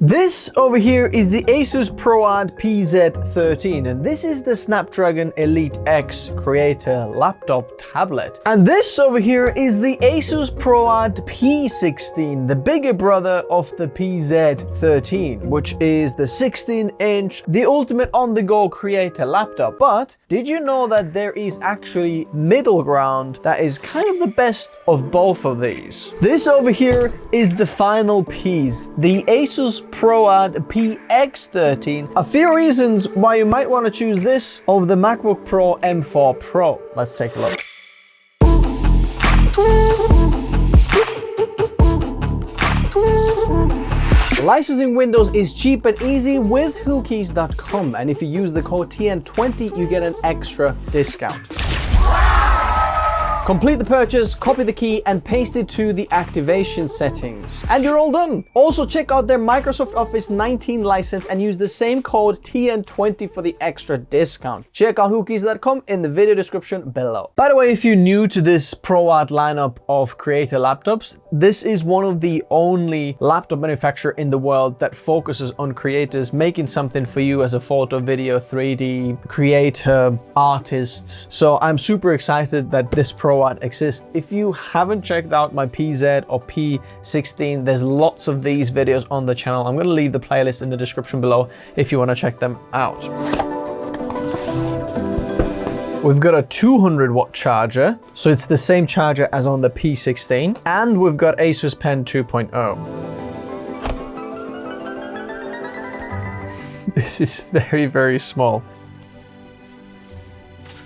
This over here is the Asus ProArt PZ13, and this is the Snapdragon Elite X creator laptop tablet. And this over here is the Asus ProArt P16, the bigger brother of the PZ13, which is the 16-inch, the ultimate on-the-go creator laptop. But did you know that there is actually middle ground that is kind of the best of both of these? This over here is the final piece, the Asus ProArt PX13. A few reasons why you might want to choose this over the MacBook Pro M4 Pro. Let's take a look. Licensing Windows is cheap and easy with Whokeys.com, and if you use the code TN20 you get an extra discount. Complete the purchase, copy the key, and paste it to the activation settings. And you're all done. Also check out their Microsoft Office 19 license and use the same code TN20 for the extra discount. Check out Whokeys.com in the video description below. By the way, if you're new to this ProArt lineup of creator laptops, this is one of the only laptop manufacturer in the world that focuses on creators making something for you as a photo, video, 3D creator, artists. So I'm super excited that this ProArt exists. If you haven't checked out my PZ or P16, there's lots of these videos on the channel. I'm going to leave the playlist in the description below if you want to check them out. We've got a 200-watt charger, so it's the same charger as on the P16, and we've got Asus Pen 2.0. This is very, very small.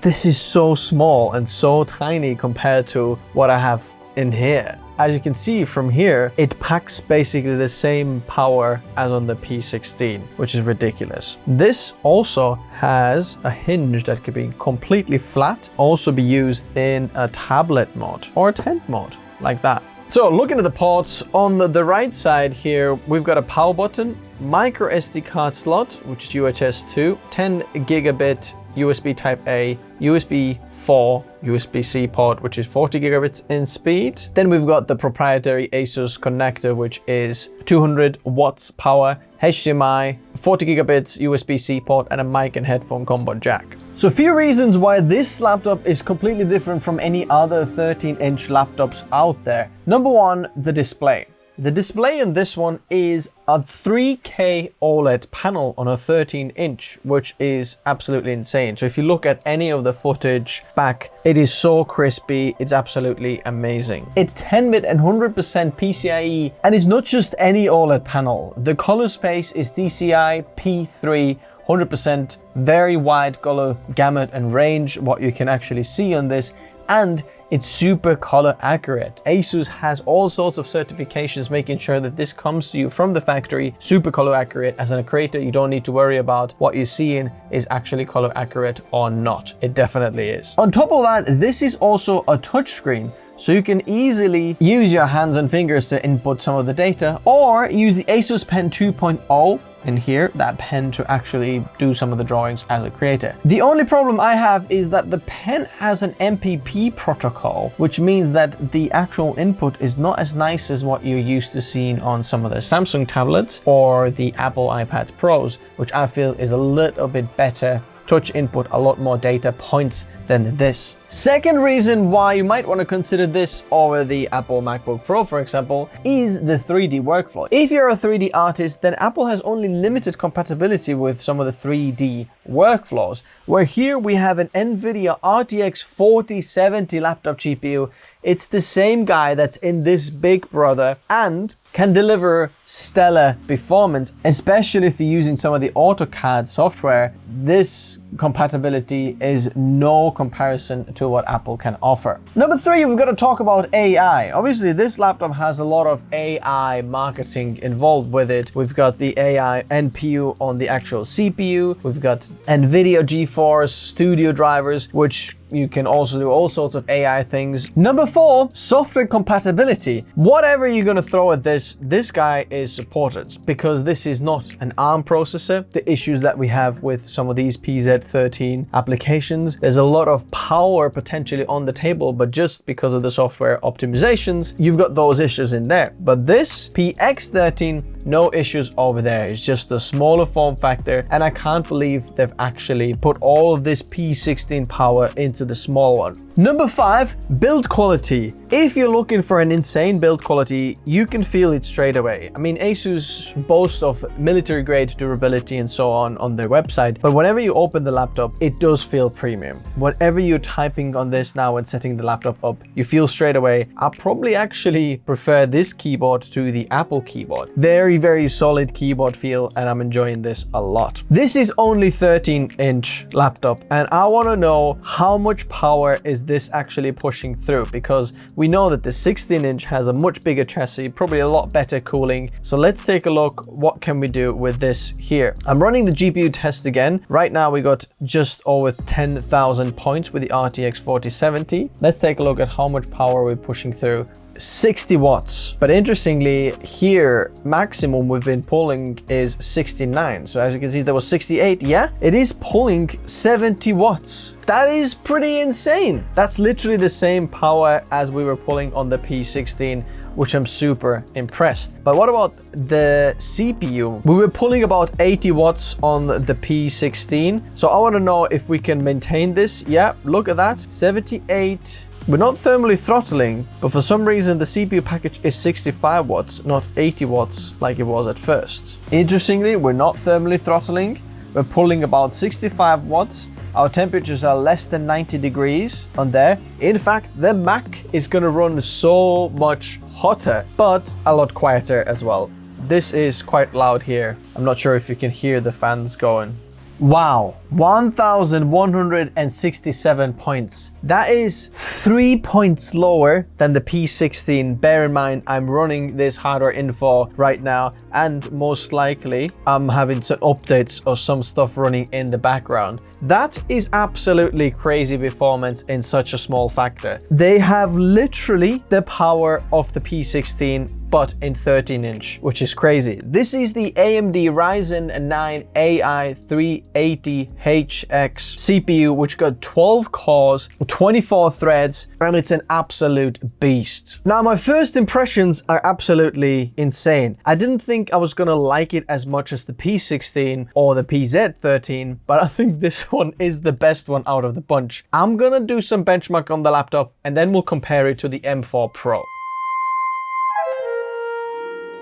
This is so small and so tiny compared to what I have in here. As you can see from here, it packs basically the same power as on the P16, which is ridiculous. This also has a hinge that could be completely flat, also be used in a tablet mode or a tent mode, like that. So looking at the ports, on the right side here, we've got a power button, micro SD card slot, which is UHS 2, 10 gigabit USB Type A, USB 4, USB-C port, which is 40 gigabits in speed. Then we've got the proprietary Asus connector, which is 200 watts power, HDMI, 40 gigabits USB-C port, and a mic and headphone combo jack. So a few reasons why this laptop is completely different from any other 13-inch laptops out there. Number one, the display. The display in this one is a 3K OLED panel on a 13-inch, which is absolutely insane. So if you look at any of the footage back, it is so crispy, it's absolutely amazing. It's 10-bit and 100% PCIe, and it's not just any OLED panel. The color space is DCI P3, 100%, very wide color gamut and range, what you can actually see on this, and it's super color accurate. Asus has all sorts of certifications making sure that this comes to you from the factory super color accurate. As a creator, you don't need to worry about what you're seeing is actually color accurate or not. It definitely is. On top of that, this is also a touchscreen. So you can easily use your hands and fingers to input some of the data, or use the Asus Pen 2.0 in here, that pen, to actually do some of the drawings as a creator. The only problem I have is that the pen has an MPP protocol, which means that the actual input is not as nice as what you're used to seeing on some of the Samsung tablets or the Apple iPad Pros, which I feel is a little bit better touch input, a lot more data points than this. Second reason why you might want to consider this over the Apple MacBook Pro, for example, is the 3D workflow. If you're a 3D artist, then Apple has only limited compatibility with some of the 3D workflows, where here we have an NVIDIA RTX 4070 laptop GPU. It's the same guy that's in this big brother and can deliver stellar performance, especially if you're using some of the AutoCAD software. This compatibility is no comparison to what Apple can offer. Number three, we've got to talk about AI. Obviously, this laptop has a lot of AI marketing involved with it. We've got the AI NPU on the actual CPU. We've got NVIDIA GeForce Studio drivers, which You can also do all sorts of AI things. Number 4, software compatibility. Whatever you're gonna throw at this guy is supported because this is not an ARM processor. The issues that we have with some of these PZ13 applications, there's a lot of power potentially on the table, but just because of the software optimizations, you've got those issues in there. But this PX13, no issues over there. It's just a smaller form factor, and I can't believe they've actually put all of this P16 power into the small one. Number 5, build quality. If you're looking for an insane build quality, you can feel it straight away. I mean, Asus boasts of military grade durability and so on their website, but whenever you open the laptop, it does feel premium. Whatever you're typing on this now and setting the laptop up, you feel straight away. I probably actually prefer this keyboard to the Apple keyboard. Very, very solid keyboard feel, and I'm enjoying this a lot. This is only 13-inch laptop, and I want to know how much power is this actually pushing through, because we know that the 16-inch has a much bigger chassis, probably a lot better cooling. So let's take a look. What can we do with this here? I'm running the GPU test again. Right now we got just over 10,000 points with the RTX 4070. Let's take a look at how much power we're pushing through. 60 watts. But interestingly, here maximum we've been pulling is 69. So as you can see, there was 68. Yeah, it is pulling 70 watts. That is pretty insane. That's literally the same power as we were pulling on the P16, which I'm super impressed. But what about the CPU? We were pulling about 80 watts on the P16. So I want to know if we can maintain this. Yeah, look at that, 78. We're not thermally throttling, but for some reason the CPU package is 65 watts, not 80 watts like it was at first. Interestingly, we're not thermally throttling. We're pulling about 65 watts. Our temperatures are less than 90 degrees on there. In fact, the Mac is gonna run so much hotter, but a lot quieter as well. This is quite loud here. I'm not sure if you can hear the fans going. Wow, 1,167 points. That is 3 points lower than the P16. Bear in mind, I'm running this hardware info right now, and most likely I'm having some updates or some stuff running in the background. That is absolutely crazy performance in such a small factor. They have literally the power of the P16, but in 13-inch, which is crazy. This is the AMD Ryzen 9 AI 380HX CPU, which got 12 cores, 24 threads, and it's an absolute beast. Now, my first impressions are absolutely insane. I didn't think I was gonna like it as much as the P16 or the PZ13, but I think this one is the best one out of the bunch. I'm gonna do some benchmark on the laptop, and then we'll compare it to the M4 Pro.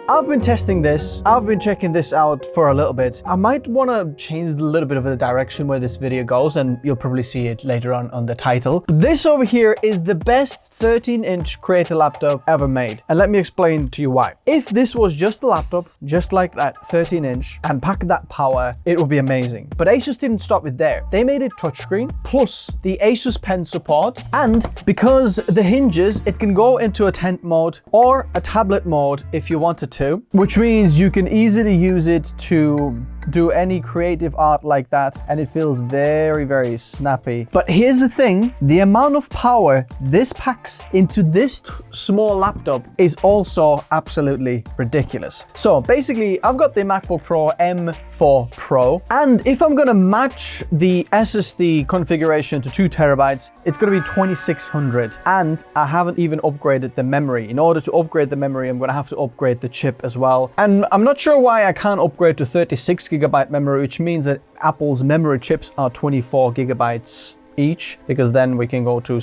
I've been testing this. I've been checking this out for a little bit. I might want to change a little bit of the direction where this video goes, and you'll probably see it later on the title. But this over here is the best 13-inch creator laptop ever made. And let me explain to you why. If this was just a laptop, just like that 13-inch, and packed that power, it would be amazing. But Asus didn't stop it there. They made it touchscreen, plus the Asus Pen support, and because the hinges, it can go into a tent mode or a tablet mode if you wanted to, which means you can easily use it to do any creative art like that, and it feels very, very snappy. But here's the thing, the amount of power this packs into this small laptop is also absolutely ridiculous. So basically, I've got the MacBook Pro M4 Pro, and if I'm gonna match the SSD configuration to 2 terabytes, it's gonna be 2600, and I haven't even upgraded the memory. In order to upgrade the memory, I'm gonna have to upgrade the chip as well. And I'm not sure why I can't upgrade to 36 gigabyte memory, which means that Apple's memory chips are 24 gigabytes each, because then we can go to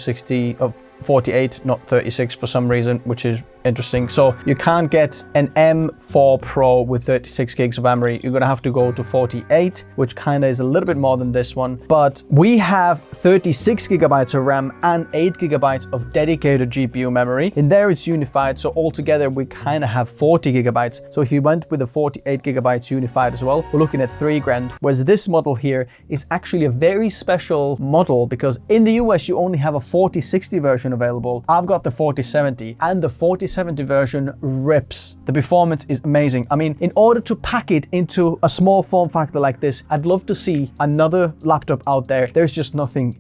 48, not 36 for some reason, which is interesting. So you can't get an M4 Pro with 36 gigs of memory. You're gonna have to go to 48, which kind of is a little bit more than this one. But we have 36 gigabytes of RAM and 8 gigabytes of dedicated GPU memory. In there it's unified, so altogether we kind of have 40 gigabytes. So if you went with the 48 gigabytes unified as well, we're looking at $3,000. Whereas this model here is actually a very special model, because in the US you only have a 4060 version available. I've got the 4070, and the 4070 4070 version rips. The performance is amazing. I mean, in order to pack it into a small form factor like this, I'd love to see another laptop out there. There's just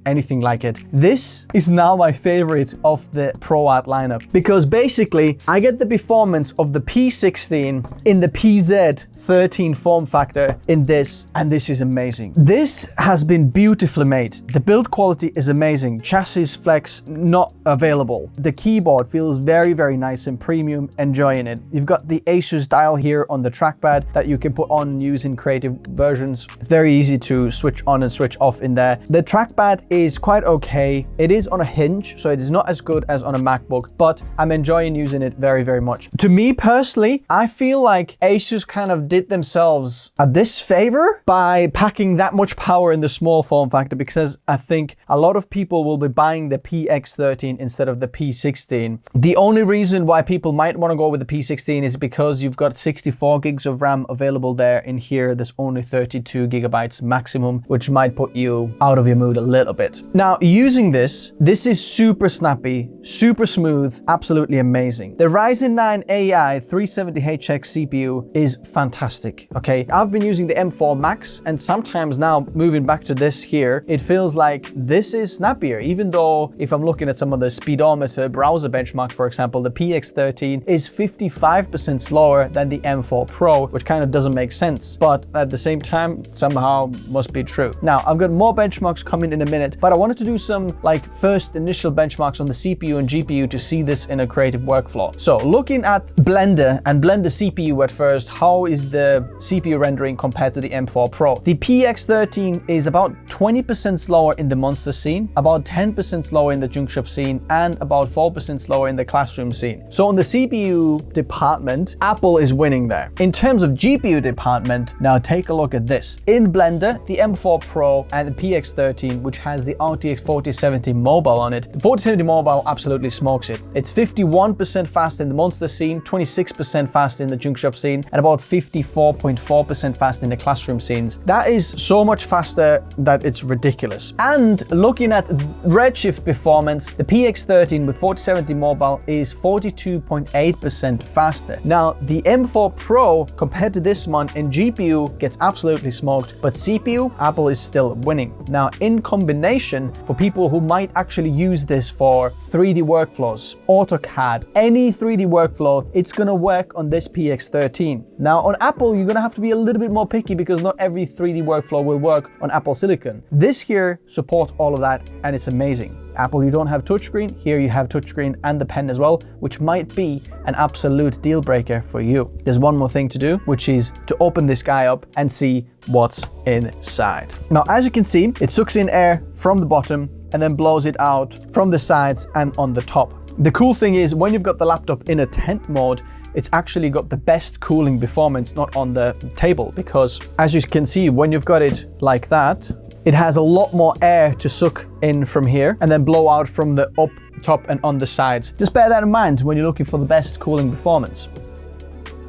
anything like it. This is now my favorite of the ProArt lineup, because basically I get the performance of the P16 in the PZ13 form factor in this, and this is amazing. This has been beautifully made. The build quality is amazing. Chassis flex not available. The keyboard feels very nice and premium, enjoying it. You've got the Asus dial here on the trackpad that you can put on and use in creative versions. It's very easy to switch on and switch off in there. The trackpad is quite okay. It is on a hinge, so it is not as good as on a MacBook, but I'm enjoying using it very much. To me personally, I feel like Asus kind of did themselves a disfavor by packing that much power in the small form factor, because I think a lot of people will be buying the PX13 instead of the P16. The only reason why people might want to go with the P16 is because you've got 64 gigs of RAM available there. In here, there's only 32 gigabytes maximum, which might put you out of your mood a little bit. Now, using this is super snappy, super smooth, absolutely amazing. The Ryzen 9 AI 370HX CPU is fantastic, okay? I've been using the M4 Max, and sometimes now moving back to this here, it feels like this is snappier, even though if I'm looking at some of the speedometer browser benchmark, for example, the PX13 is 55% slower than the M4 Pro, which kind of doesn't make sense, but at the same time, somehow must be true. Now, I've got more benchmarks coming in a minute, but I wanted to do some first initial benchmarks on the CPU and GPU to see this in a creative workflow. So looking at Blender and Blender CPU at first, how is the CPU rendering compared to the M4 Pro? The PX13 is about 20% slower in the monster scene, about 10% slower in the junk shop scene, and about 4% slower in the classroom scene. So on the CPU department, Apple is winning there. In terms of GPU department, now take a look at this. In Blender, the M4 Pro and the PX13, which has the RTX 4070 mobile on it, the 4070 mobile absolutely smokes it. It's 51% faster in the monster scene, 26% faster in the junk shop scene, and about 54.4% faster in the classroom scenes. That is so much faster that it's ridiculous. And looking at Redshift performance, the PX13 with 4070 mobile is 42.8% faster. Now, the M4 Pro compared to this one in GPU gets absolutely smoked, but CPU, Apple is still winning. Now, in combination, for people who might actually use this for 3D workflows, AutoCAD, any 3D workflow, it's gonna work on this PX13. Now, on Apple, you're gonna have to be a little bit more picky because not every 3D workflow will work on Apple Silicon. This here supports all of that, and it's amazing. Apple, you don't have touchscreen. Here you have touchscreen and the pen as well, which might be an absolute deal breaker for you. There's one more thing to do, which is to open this guy up and see what's inside. Now, as you can see, it sucks in air from the bottom and then blows it out from the sides and on the top. The cool thing is when you've got the laptop in a tent mode, it's actually got the best cooling performance, not on the table, because as you can see, when you've got it like that, it has a lot more air to suck in from here and then blow out from the up top and on the sides. Just bear that in mind when you're looking for the best cooling performance.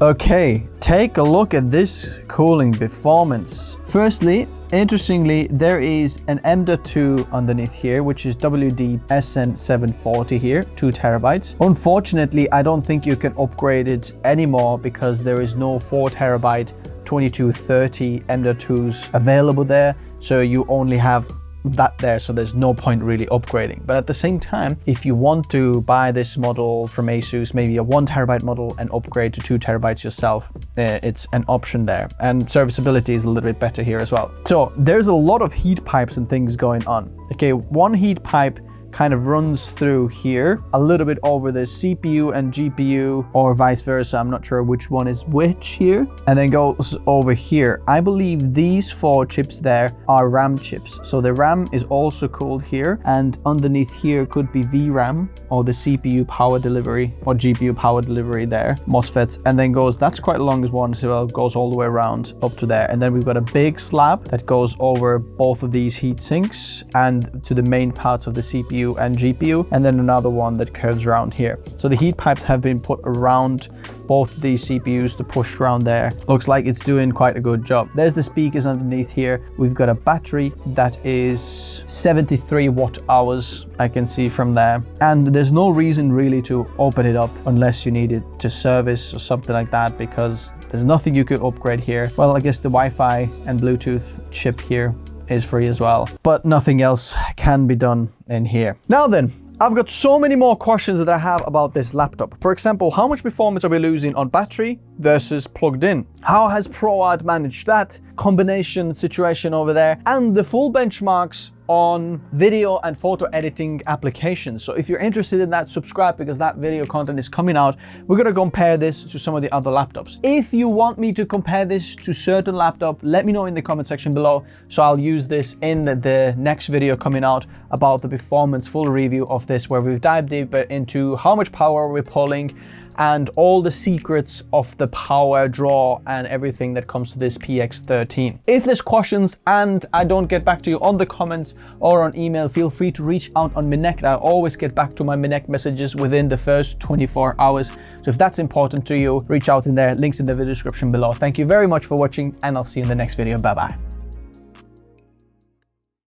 Okay, take a look at this cooling performance. Firstly, interestingly, there is an M.2 underneath here, which is WD-SN740 here, 2 terabytes. Unfortunately, I don't think you can upgrade it anymore because there is no 4 terabyte 2230 M.2s available there. So you only have that there, so there's no point really upgrading. But at the same time, if you want to buy this model from Asus, maybe a 1 terabyte model, and upgrade to 2 terabytes yourself, it's an option there. And serviceability is a little bit better here as well. So there's a lot of heat pipes and things going on. Okay, one heat pipe kind of runs through here, a little bit over the CPU and GPU, or vice versa. I'm not sure which one is which here, and then goes over here. I believe these 4 chips there are RAM chips. So the RAM is also cooled here, and underneath here could be VRAM or the CPU power delivery or GPU power delivery there, MOSFETs, and then goes, that's quite a long one, so it goes all the way around up to there. And then we've got a big slab that goes over both of these heat sinks and to the main parts of the CPU CPU and GPU, and then another one that curves around here. So the heat pipes have been put around both of these CPUs to push around there. Looks like it's doing quite a good job. There's the speakers underneath here. We've got a battery that is 73 watt hours, I can see from there. And there's no reason really to open it up unless you need it to service or something like that, because there's nothing you could upgrade here. Well, I guess the Wi-Fi and Bluetooth chip here is free as well, but nothing else can be done in here. Now then, I've got so many more questions that I have about this laptop. For example, how much performance are we losing on battery versus plugged in? How has ProArt managed that combination situation over there? And the full benchmarks on video and photo editing applications. So if you're interested in that, subscribe, because that video content is coming out. We're gonna compare this to some of the other laptops. If you want me to compare this to certain laptop, let me know in the comment section below. So I'll use this in the next video coming out about the performance full review of this, where we've dived deeper into how much power we're pulling and all the secrets of the power draw and everything that comes to this PX13. If there's questions and I don't get back to you on the comments or on email, feel free to reach out on Minect. I always get back to my Minect messages within the first 24 hours. So if that's important to you, reach out in there. Links in the video description below. Thank you very much for watching, and I'll see you in the next video. Bye bye.